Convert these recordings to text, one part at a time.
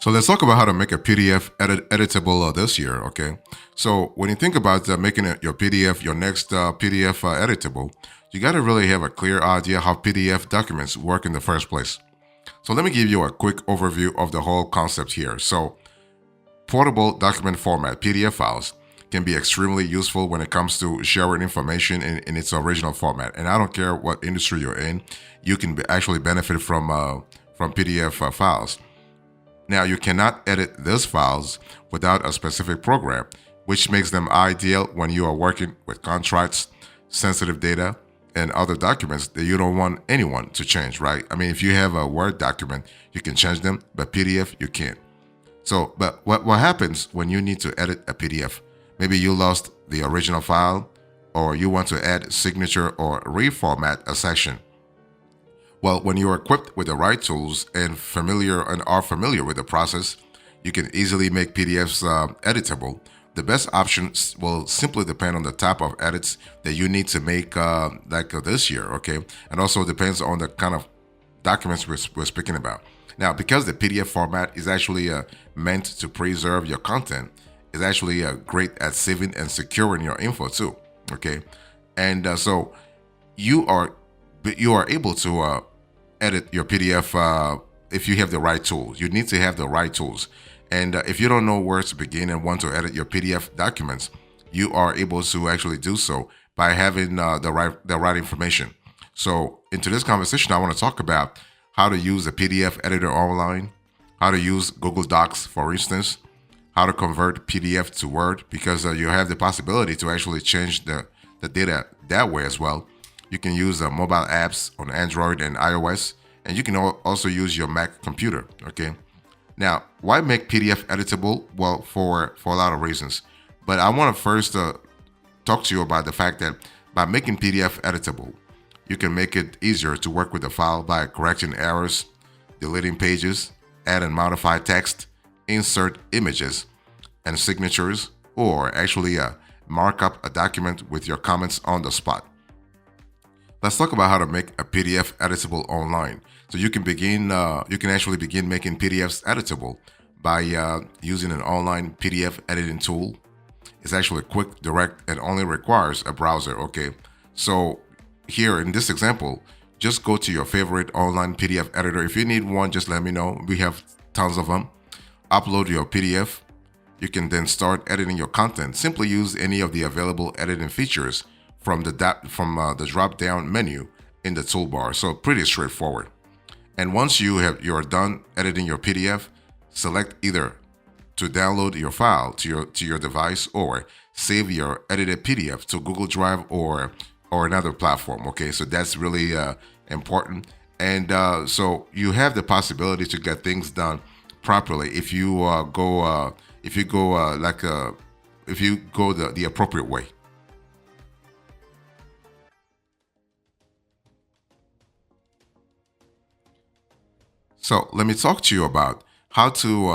So let's talk about how to make a PDF editable this year. Okay. So when you think about making your PDF, your next PDF editable, you got to really have a clear idea how PDF documents work in the first place. So let me give you a quick overview of the whole concept here. So portable document format, PDF files, can be extremely useful when it comes to sharing information in its original format. And I don't care what industry you're in, you can actually benefit from PDF files. Now, you cannot edit these files without a specific program, which makes them ideal when you are working with contracts, sensitive data, and other documents that you don't want anyone to change, right? I mean, if you have a Word document, you can change them, but PDF, you can't. So, but what happens when you need to edit a PDF? Maybe you lost the original file, or you want to add signature or reformat a section. Well, when you are equipped with the right tools and are familiar with the process, you can easily make PDFs editable. The best options will simply depend on the type of edits that you need to make, this year, okay? And also depends on the kind of documents we're speaking about. Now, because the PDF format is actually meant to preserve your content, it's actually great at saving and securing your info too, okay? And so you are able to edit your PDF if you have the right tools. You need to have the right tools. And if you don't know where to begin and want to edit your PDF documents, you are able to actually do so by having the right information. So into this conversation, I want to talk about how to use a PDF editor online, how to use Google Docs, for instance, how to convert PDF to Word, because you have the possibility to actually change the data that way as well. You can use mobile apps on Android and iOS, and you can also use your Mac computer, okay? Now, why make PDF editable? Well, for a lot of reasons. But I want to first talk to you about the fact that by making PDF editable, you can make it easier to work with the file by correcting errors, deleting pages, add and modify text, insert images and signatures, or actually mark up a document with your comments on the spot. Let's talk about how to make a PDF editable online. So you can actually begin making PDFs editable by using an online PDF editing tool. It's actually quick, direct, and only requires a browser, okay? So here in this example, just go to your favorite online PDF editor. If you need one, just let me know. We have tons of them. Upload your PDF. You can then start editing your content. Simply use any of the available editing features from the drop-down menu in the toolbar. So pretty straightforward. And once you're done editing your PDF, select either to download your file to your device or save your edited PDF to Google Drive or another platform. Okay, so that's really important. And so you have the possibility to get things done properly if you go the appropriate way. So let me talk to you about how to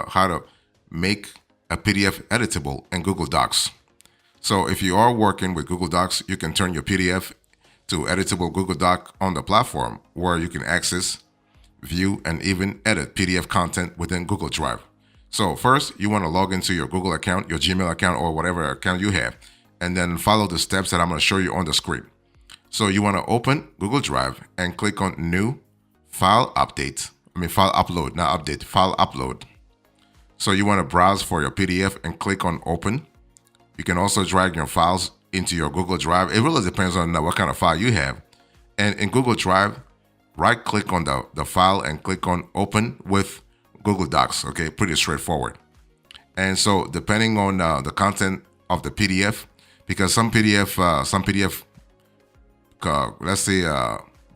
how to make a PDF editable in Google Docs. So if you are working with Google Docs, you can turn your PDF to editable Google Doc on the platform where you can access, view, and even edit PDF content within Google Drive. So first, you want to log into your Google account, your Gmail account, or whatever account you have, and then follow the steps that I'm going to show you on the screen. So you want to open Google Drive and click on New, File Upload, not update, File Upload. So you want to browse for your PDF and click on Open. You can also drag your files into your Google Drive. It really depends on what kind of file you have. And in Google Drive, right-click on the file and click on Open with Google Docs. Okay, pretty straightforward. And so depending on the content of the PDF, because some PDF,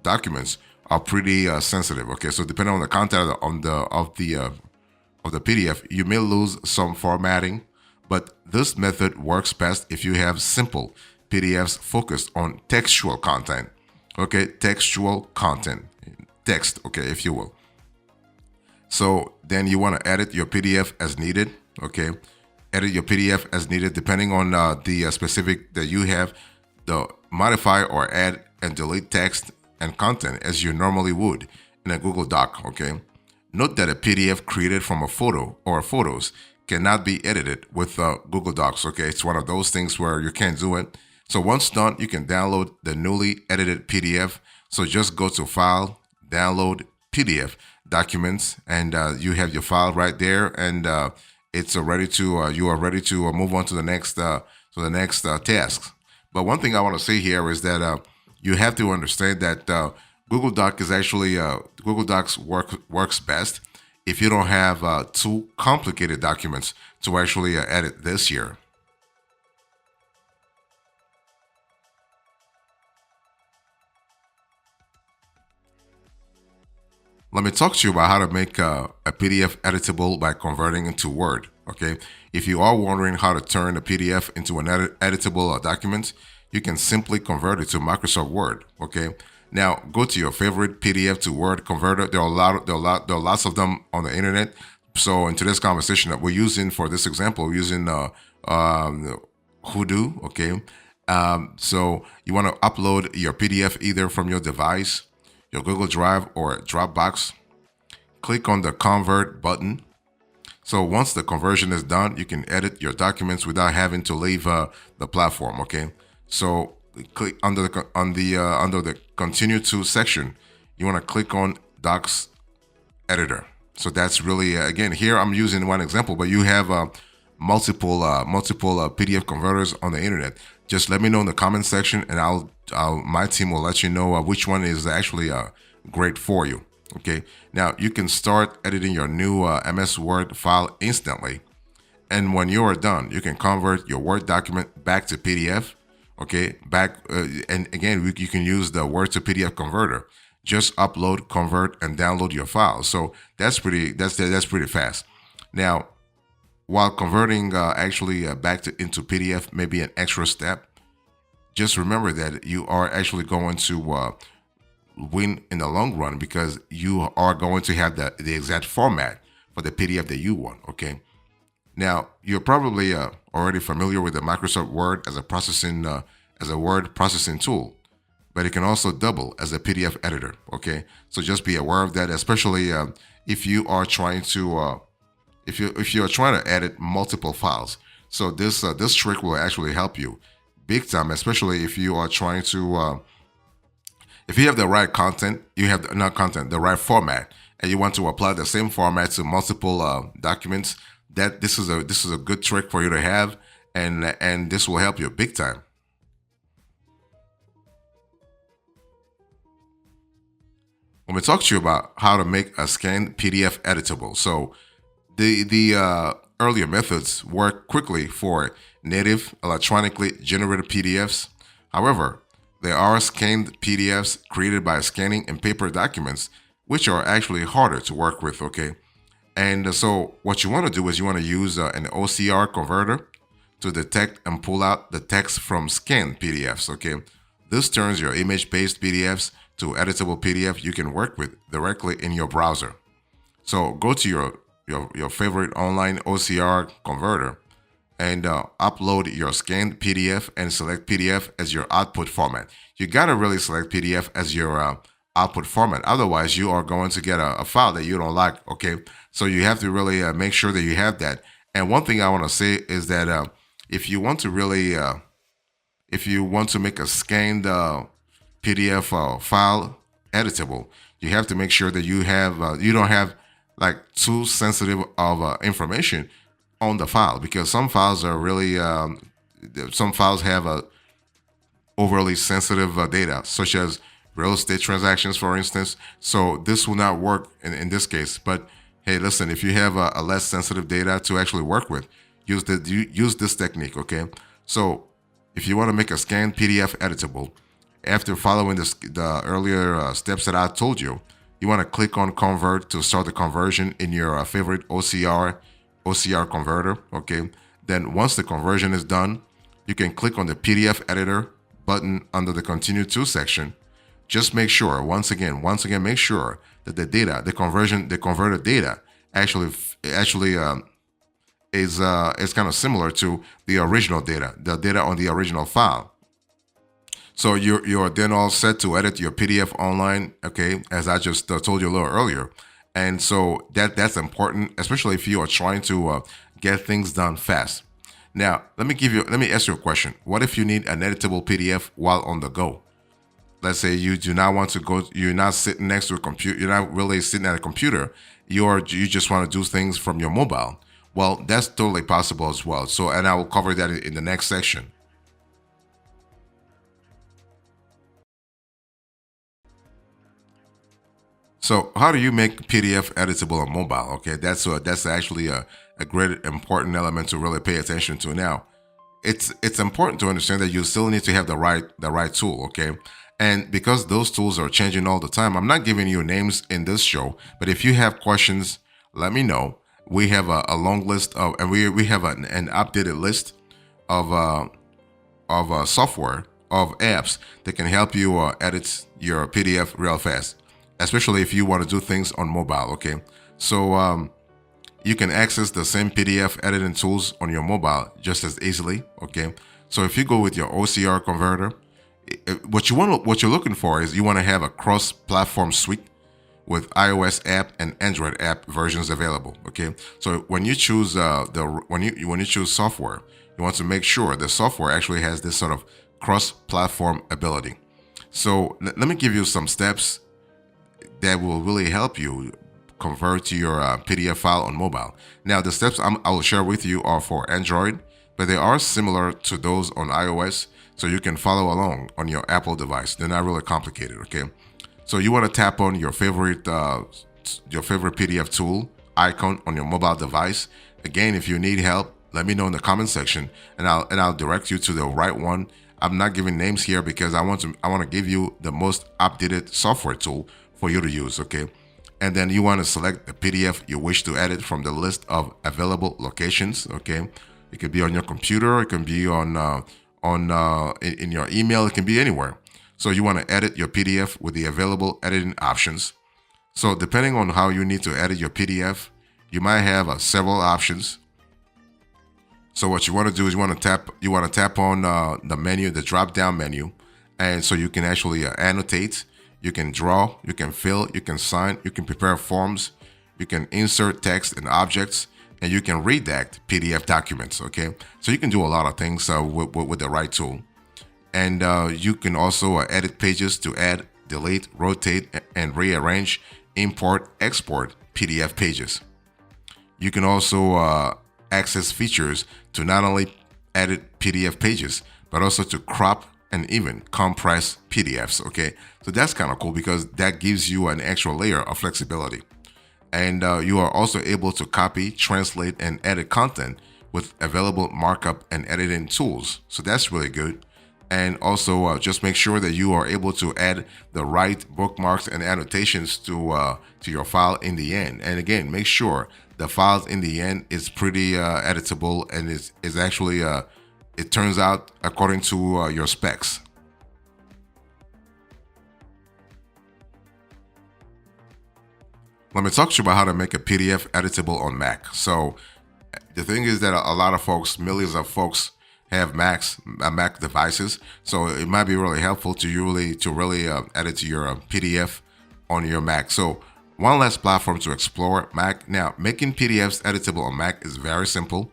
documents are pretty sensitive. Okay, so depending on the content of the PDF, you may lose some formatting, but this method works best if you have simple PDFs focused on textual content. Okay, textual content, text. Okay, if you will. So then you want to edit your PDF as needed. Okay, edit your PDF as needed depending on the specific that you have. Modify or add and delete text and content as you normally would in a Google Doc, okay? Note that a PDF created from a photo or photos cannot be edited with Google Docs. Okay, it's one of those things where you can't do it. So once done, you can download the newly edited PDF. So just go to File, Download PDF Documents, and you have your file right there, and it's ready to you are ready to move on to the next task. But one thing I want to say here is that you have to understand that Google Docs works best if you don't have too complicated documents to actually edit this year. Let me talk to you about how to make a PDF editable by converting into Word. Okay, if you are wondering how to turn a PDF into an editable document, you can simply convert it to Microsoft Word. Okay, now go to your favorite PDF to Word converter. There are lots of them on the internet. So in today's conversation that we're using for this example, we're using Hoodoo. Okay, so you want to upload your PDF either from your device, your Google Drive, or Dropbox. Click on the Convert button. So once the conversion is done, you can edit your documents without having to leave the platform. Okay. So click under the Continue to section. You want to click on Docs Editor. So that's really again here I'm using one example, but you have multiple PDF converters on the internet. Just let me know in the comment section, and my team will let you know which one is actually great for you. Okay. Now you can start editing your new MS Word file instantly, and when you are done, you can convert your Word document back to PDF. Okay, and again, you can use the Word to PDF converter. Just upload, convert, and download your file. So that's pretty fast. Now, while converting back into PDF may be an extra step, just remember that you are actually going to win in the long run because you are going to have the exact format for the PDF that you want. Okay. Now, you're probably already familiar with the Microsoft Word as a word processing tool, but it can also double as a PDF editor. Okay, so just be aware of that, especially if you are trying to if you are trying to edit multiple files. So this trick will actually help you big time, especially if you are trying to if you have the right content, you have the right format, and you want to apply the same format to multiple documents. That this is a good trick for you to have, and this will help you big time. Let me talk to you about how to make a scanned PDF editable. So the earlier methods work quickly for native electronically generated PDFs. However, there are scanned PDFs created by scanning and paper documents, which are actually harder to work with. Okay. And so what you want to do is you want to use an OCR converter to detect and pull out the text from scanned PDFs. Okay, this turns your image-based PDFs to editable PDF you can work with directly in your browser. So go to your favorite online OCR converter and upload your scanned PDF and select PDF as your output format. You gotta really select PDF as your output format. Otherwise, you are going to get a file that you don't like. Okay, so you have to really make sure that you have that. And one thing I want to say is that if you want to really, if you want to make a scanned PDF file editable, you have to make sure that you don't have like too sensitive of information on the file, because some files are really some files have overly sensitive data, such as real estate transactions, for instance. So this will not work in this case. But hey, listen, if you have a less sensitive data to actually work with, use this technique. Okay, so if you want to make a scanned PDF editable, after following the earlier steps that I told you, you want to click on Convert to start the conversion in your favorite OCR converter. Okay, then once the conversion is done, you can click on the PDF editor button under the Continue to section. Just make sure, once again, make sure that the converted data actually is kind of similar to the original data, the data on the original file. So you're then all set to edit your PDF online. Okay, as I just told you a little earlier, And so that's important, especially if you are trying to get things done fast. Now, let me ask you a question. What if you need an editable PDF while on the go? Let's say you do not want to go, you're not sitting next to a computer, you're not really sitting at a computer, you just want to do things from your mobile. Well, that's totally possible as well. So, and I will cover that in the next section. So, how do you make PDF editable on mobile? Okay, that's actually a great important element to really pay attention to. Now, it's important to understand that you still need to have the right tool. Okay, and because those tools are changing all the time, I'm not giving you names in this show, but if you have questions, let me know. We have a long list of, and we have an updated list of software, of apps that can help you edit your PDF real fast, especially if you want to do things on mobile. Okay, so you can access the same PDF editing tools on your mobile just as easily. Okay, so if you go with your OCR converter, what you're looking for is you want to have a cross-platform suite with iOS app and Android app versions available. Okay, so when you choose when you choose software, you want to make sure the software actually has this sort of cross-platform ability. So let me give you some steps that will really help you convert to your PDF file on mobile. Now, the steps I will share with you are for Android, but they are similar to those on iOS, so you can follow along on your Apple device. They're not really complicated. Okay, so you want to tap on your favorite PDF tool icon on your mobile device. Again, if you need help, let me know in the comment section, and I'll direct you to the right one. I'm not giving names here because I want to give you the most updated software tool for you to use. Okay, and then you want to select the PDF you wish to edit from the list of available locations. Okay, it could be on your computer, it can be in your email, it can be anywhere. So you want to edit your PDF with the available editing options. So depending on how you need to edit your PDF, you might have several options. So what you want to do is you want to tap on the menu, the drop down menu, and so you can actually annotate, you can draw, you can fill, you can sign, you can prepare forms, you can insert text and objects, and you can redact PDF documents. Okay, so you can do a lot of things with the right tool, and you can also edit pages to add, delete, rotate, and rearrange, import, export PDF pages. You can also access features to not only edit PDF pages, but also to crop and even compress PDFs. Okay, so that's kind of cool because that gives you an extra layer of flexibility. And you are also able to copy, translate, and edit content with available markup and editing tools. So that's really good. And also just make sure that you are able to add the right bookmarks and annotations to your file in the end. And again, make sure the files in the end is pretty editable and is actually it turns out according to your specs. Let me talk to you about how to make a PDF editable on Mac. So the thing is that a lot of folks, millions of folks, have Mac devices. So it might be really helpful to you really edit to your PDF on your Mac. So one last platform to explore, Mac. Now, making PDFs editable on Mac is very simple,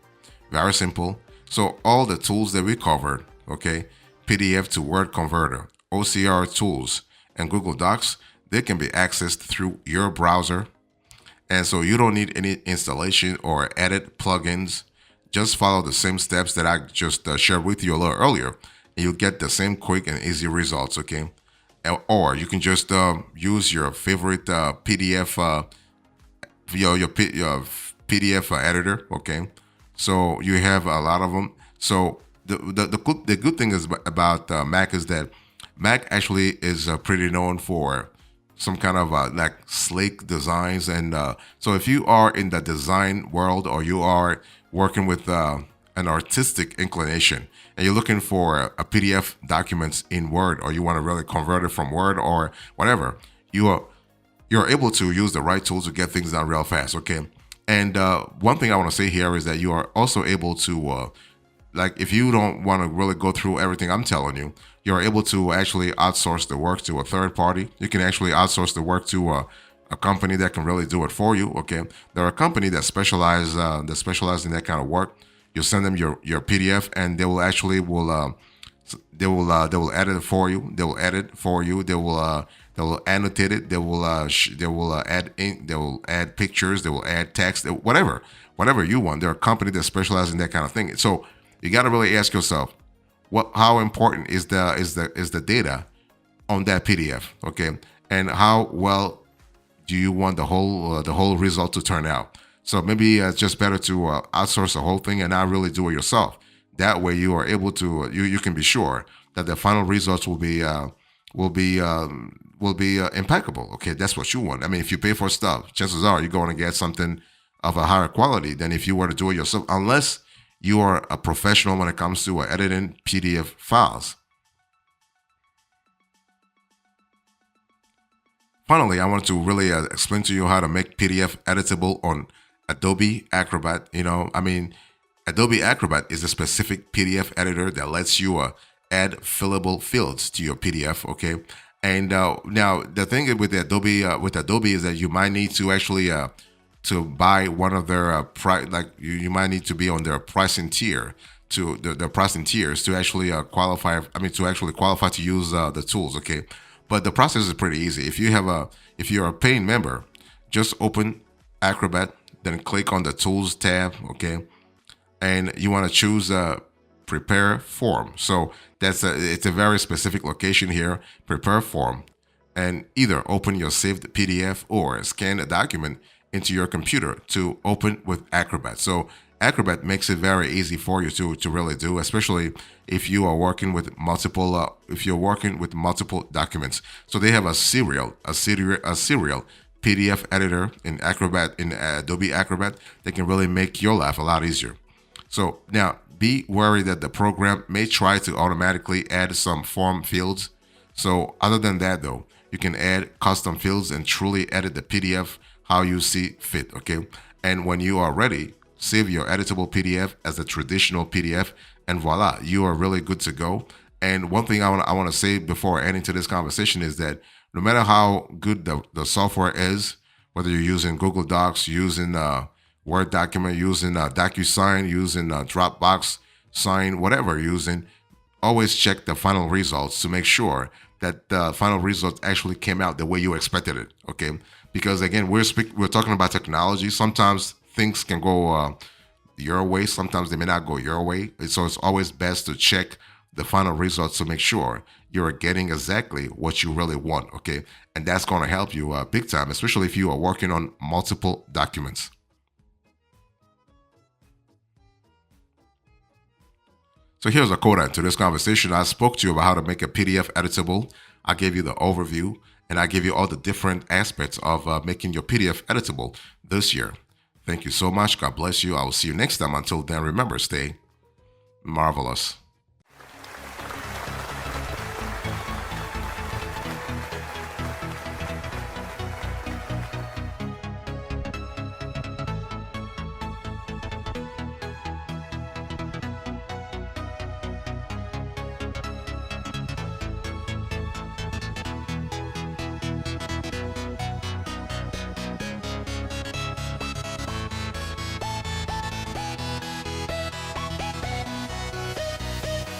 very simple. So all the tools that we covered, okay, PDF to Word converter, OCR tools, and Google Docs, they can be accessed through your browser. And so you don't need any installation or edit plugins. Just follow the same steps that I just shared with you a little earlier, and you'll get the same quick and easy results, okay? Or you can just use your favorite PDF, your PDF editor, okay? So you have a lot of them. So the good thing is about Mac is that Mac actually is pretty known for some kind of like sleek designs, and so if you are in the design world or you are working with an artistic inclination and you're looking for a PDF documents in Word, or you want to really convert it from Word or whatever, you're able to use the right tools to get things done real fast. Okay, and one thing I want to say here is that you are also able to like if you don't want to really go through everything I'm telling you, you're able to actually outsource the work to a third party. You can actually outsource the work to a company that can really do it for you. Okay, there are companies that specialize in that kind of work. You send them your PDF, and they will actually they will edit it for you. They will edit for you. They will annotate it. They will add ink. They will add pictures. They will add text. Whatever you want. There are companies that specialize in that kind of thing. So you got to really ask yourself, how important is the data on that PDF? Okay, and how well do you want the whole result to turn out? So maybe it's just better to outsource the whole thing and not really do it yourself. That way, you are able to you can be sure that the final results will be impeccable. Okay, that's what you want. I mean, if you pay for stuff, chances are you're going to get something of a higher quality than if you were to do it yourself, unless you are a professional when it comes to editing PDF files. Finally, I want to really explain to you how to make PDF editable on Adobe Acrobat. Adobe Acrobat is a specific PDF editor that lets you add fillable fields to your PDF. Okay, and now the thing with Adobe is that you might need to actually to buy one of their you might need to be on their pricing tier to the pricing tiers to actually qualify. To actually qualify to use the tools. Okay, but the process is pretty easy. If you're a paying member, just open Acrobat, then click on the Tools tab. Okay, and you want to choose Prepare Form. So it's a very specific location here. Prepare Form, and either open your saved PDF or scan a document into your computer to open with Acrobat. So Acrobat makes it very easy for you to really do, especially if you are working with multiple documents. So they have a serial PDF editor in Adobe Acrobat that can really make your life a lot easier. So now be wary that the program may try to automatically add some form fields. So other than that though, you can add custom fields and truly edit the PDF how you see fit. Okay, and when you are ready, save your editable PDF as a traditional PDF, and voila, you are really good to go. And one thing I want to say before ending to this conversation is that no matter how good the software is, whether you're using Google Docs, using Word document, using DocuSign, using Dropbox Sign, whatever you're using, always check the final results to make sure that the final results actually came out the way you expected it. Okay, because again, we're talking about technology. Sometimes things can go your way, sometimes they may not go your way. So it's always best to check the final results to make sure you're getting exactly what you really want. Okay, and that's going to help you big time, especially if you are working on multiple documents. So here's a coda to this conversation. I spoke to you about how to make a PDF editable. I gave you the overview, and I gave you all the different aspects of making your PDF editable this year. Thank you so much. God bless you. I will see you next time. Until then, remember, stay marvelous.